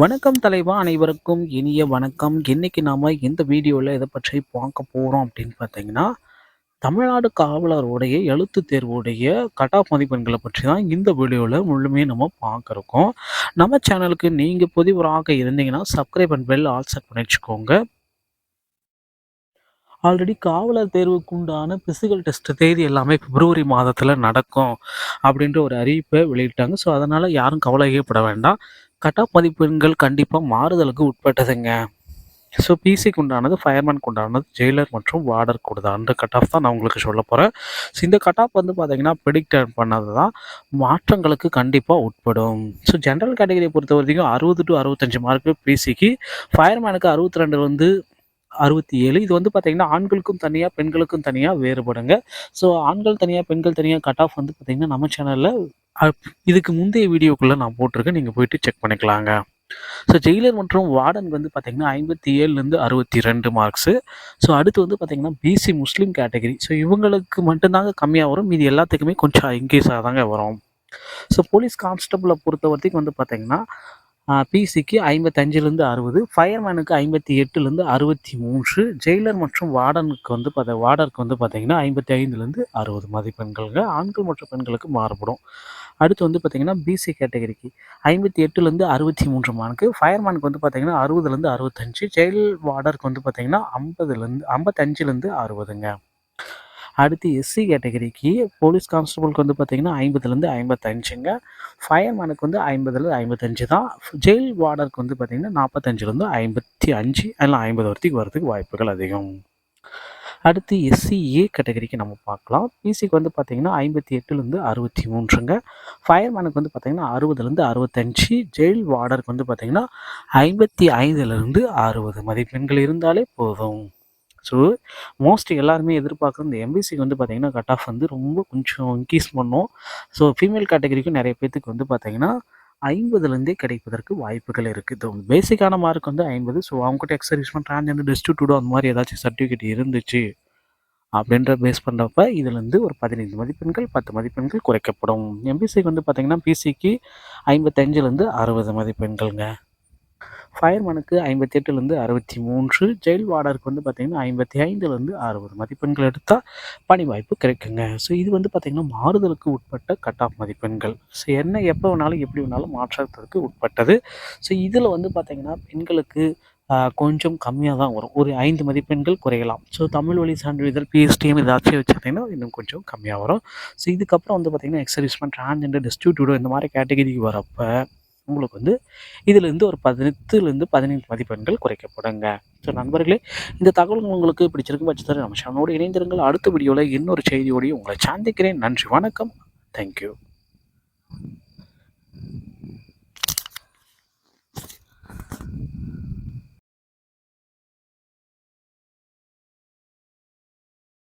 வணக்கம் தலைவா, அனைவருக்கும் இனிய வணக்கம். இன்னைக்கு நாம இந்த வீடியோவில் எதை பற்றி பார்க்க போகிறோம் அப்படின்னு பார்த்தீங்கன்னா, தமிழ்நாடு காவலருடைய எழுத்துத் தேர்வுடைய கட் ஆஃப் மதிப்பெண்களை பற்றி தான் இந்த வீடியோவில் முழுமையாக நம்ம பார்க்குறோம். நம்ம சேனலுக்கு நீங்கள் புதிவராக இருந்தீங்கன்னா subscribe and bell all set பண்ணி வச்சுக்கோங்க. ஆல்ரெடி காவலர் தேர்வுக்குண்டான பிசிக்கல் டெஸ்ட் தேதி எல்லாமே பிப்ரவரி மாதத்தில் நடக்கும் அப்படின்ற ஒரு அறிவிப்பை வெளியிட்டாங்க. ஸோ அதனால் யாரும் கவலையப்பட வேண்டாம். கட் ஆஃப் மதிப்பெண்கள் கண்டிப்பாக மாறுதலுக்கு உட்பட்டதுங்க. ஸோ பிசிக்கு உண்டானது, ஃபயர்மேனுக்கு உண்டானது, ஜெயிலர் மற்றும் வார்டருக்கு உண்டான கட் ஆஃப் தான் நான் உங்களுக்கு சொல்ல போகிறேன். ஸோ இந்த கட் ஆஃப் வந்து பார்த்தீங்கன்னா ப்ரெடிக்ட் பண்ணது தான், மாற்றங்களுக்கு கண்டிப்பாக உட்படும். ஸோ ஜென்ரல் கேட்டகரியை பொறுத்த வரைக்கும் 60 to 65 மார்க்கு பிசிக்கு, ஃபயர்மேனுக்கு 62 67. இது வந்து பார்த்தீங்கன்னா ஆண்களுக்கும் தனியாக பெண்களுக்கும் தனியாக வேறுபடுங்க. ஸோ ஆண்கள் தனியாக பெண்கள் தனியாக கட் ஆஃப் வந்து பார்த்தீங்கன்னா நம்ம சேனலில் இதுக்கு முந்தைய வீடியோக்குள்ளே நான் போட்டிருக்கேன், நீங்கள் போயிட்டு செக் பண்ணிக்கலாங்க. ஸோ ஜெயிலர் மற்றும் வார்டன் வந்து பார்த்தீங்கன்னா 57லேருந்து 62 மார்க்ஸு. ஸோ அடுத்து வந்து பார்த்தீங்கன்னா பிசி முஸ்லீம் கேட்டகரி. ஸோ இவங்களுக்கு மட்டும்தாங்க கம்மியாக வரும், மீதி எல்லாத்துக்குமே கொஞ்சம் இன்க்ரீஸாக தாங்க வரும். ஸோ போலீஸ் கான்ஸ்டபிளை பொறுத்த வரைக்கும் வந்து பார்த்தீங்கன்னா பிசிக்கு 55லேருந்து 60, ஃபயர்மேனுக்கு 58லேருந்து 63, ஜெயிலர் மற்றும் வார்டனுக்கு வந்து வார்டருக்கு வந்து பார்த்தீங்கன்னா 55லேருந்து 60 மதிப்பெண்கள்ங்க. ஆண்கள் மற்றும் பெண்களுக்கு மாறுபடும். அடுத்து வந்து பார்த்தீங்கன்னா பிசி கேட்டகரிக்கு 58லேருந்து 63 மார்க்கு, ஃபயர்மேனுக்கு வந்து பார்த்தீங்கன்னா 60லேருந்து 65, ஜெயில் வார்டருக்கு வந்து பார்த்தீங்கன்னா 55லேருந்து 60ங்க. அடுத்து எஸ்சி கேட்டகரிக்கு போலீஸ் கான்ஸ்டபிளுக்கு வந்து பார்த்தீங்கன்னா 50லேருந்து 55ங்க, ஃபயர்மேனுக்கு வந்து 50லேருந்து 55 தான், ஜெயில் வார்டருக்கு வந்து பார்த்தீங்கன்னா 45லேருந்து 55 இல்லை 50 வரைக்கும் வரதுக்கு வாய்ப்புகள் அதிகம். அடுத்து எஸ்சிஏ கேட்டகரிக்கு நம்ம பார்க்கலாம். பிசிக்கு வந்து பார்த்தீங்கன்னா 58லேருந்து 63ங்க, ஃபயர்மேனுக்கு வந்து பார்த்தீங்கன்னா 60லேருந்து 65, ஜெயில் வார்டருக்கு வந்து பார்த்தீங்கன்னா 55லேருந்து 60 மதிப்பெண்கள் இருந்தாலே போதும். ஸோ மோஸ்ட்லி எல்லாருமே எதிர்பார்க்குற இந்த எம்பிசிக்கு வந்து பார்த்தீங்கன்னா கட் ஆஃப் வந்து ரொம்ப கொஞ்சம் இன்க்ரீஸ் பண்ணும். ஸோ ஃபீமேல் கேட்டகரிக்கும் நிறைய பேர்த்துக்கு வந்து பார்த்தீங்கன்னா 50லேருந்தே கிடைப்பதற்கு வாய்ப்புகள் இருக்குது. பேசிக்கான மார்க் வந்து 50. ஸோ அவங்ககிட்ட எக்ஸர்விஸ்மெண்ட், டிரான்ஜெண்டர், டிஸ்ட்ரிபியூட்டோ அந்த மாதிரி ஏதாச்சும் சர்டிஃபிகேட் இருந்துச்சு அப்படின்ற பேஸ் பண்ணுறப்ப இதுலேருந்து ஒரு 15 மதிப்பெண்கள் 10 மதிப்பெண்கள் குறைக்கப்படும். எம்பிசிக்கு வந்து பார்த்தீங்கன்னா பிசிக்கு 55லேருந்து 60 மதிப்பெண்கள்ங்க, ஃபயர்மேனுக்கு 58லேருந்து 63, ஜெயில் வார்டருக்கு வந்து பார்த்தீங்கன்னா 55லேருந்து 60 மதிப்பெண்கள் எடுத்தால் பணி வாய்ப்பு கிடைக்குங்க. ஸோ இது வந்து பார்த்திங்கன்னா மாறுதலுக்கு உட்பட்ட கட் ஆஃப் மதிப்பெண்கள். ஸோ என்ன எப்போ வேணாலும் எப்படி வேணாலும் மாற்றத்திற்கு உட்பட்டது. ஸோ இதில் வந்து பார்த்திங்கன்னா பெண்களுக்கு கொஞ்சம் கம்மியாக தான் வரும், ஒரு 5 மதிப்பெண்கள் குறையலாம். ஸோ தமிழ் வழி சான்றிதழ், பிஎஸ்டிஎம் ஏதாச்சும் வச்சுருந்தீங்கன்னா இன்னும் கொஞ்சம் கம்மியாக வரும். ஸோ இதுக்கப்புறம் வந்து பார்த்திங்கன்னா எக்ஸர்விஸ்மெண்ட், டிரான்ஜெண்டர், டிஸ்ட்ரிபியூட்டோ இந்த மாதிரி கேட்டகரிக்கு வரப்போ உங்களுக்கு வந்து இதிலிருந்து ஒரு 10லேருந்து 15 மதிப்பெண்கள் குறைக்கப்படுங்க. ஸோ நண்பர்களே, இந்த தகவல் உங்களுக்கு பிடிச்சிருக்கும் பட்சத்தில் நம்ம சேனலோடு இணைந்திருங்கள். அடுத்த வீடியோவில் இன்னொரு செய்தியோடையும் உங்களை சந்திக்கிறேன். நன்றி, வணக்கம், தேங்க்யூ.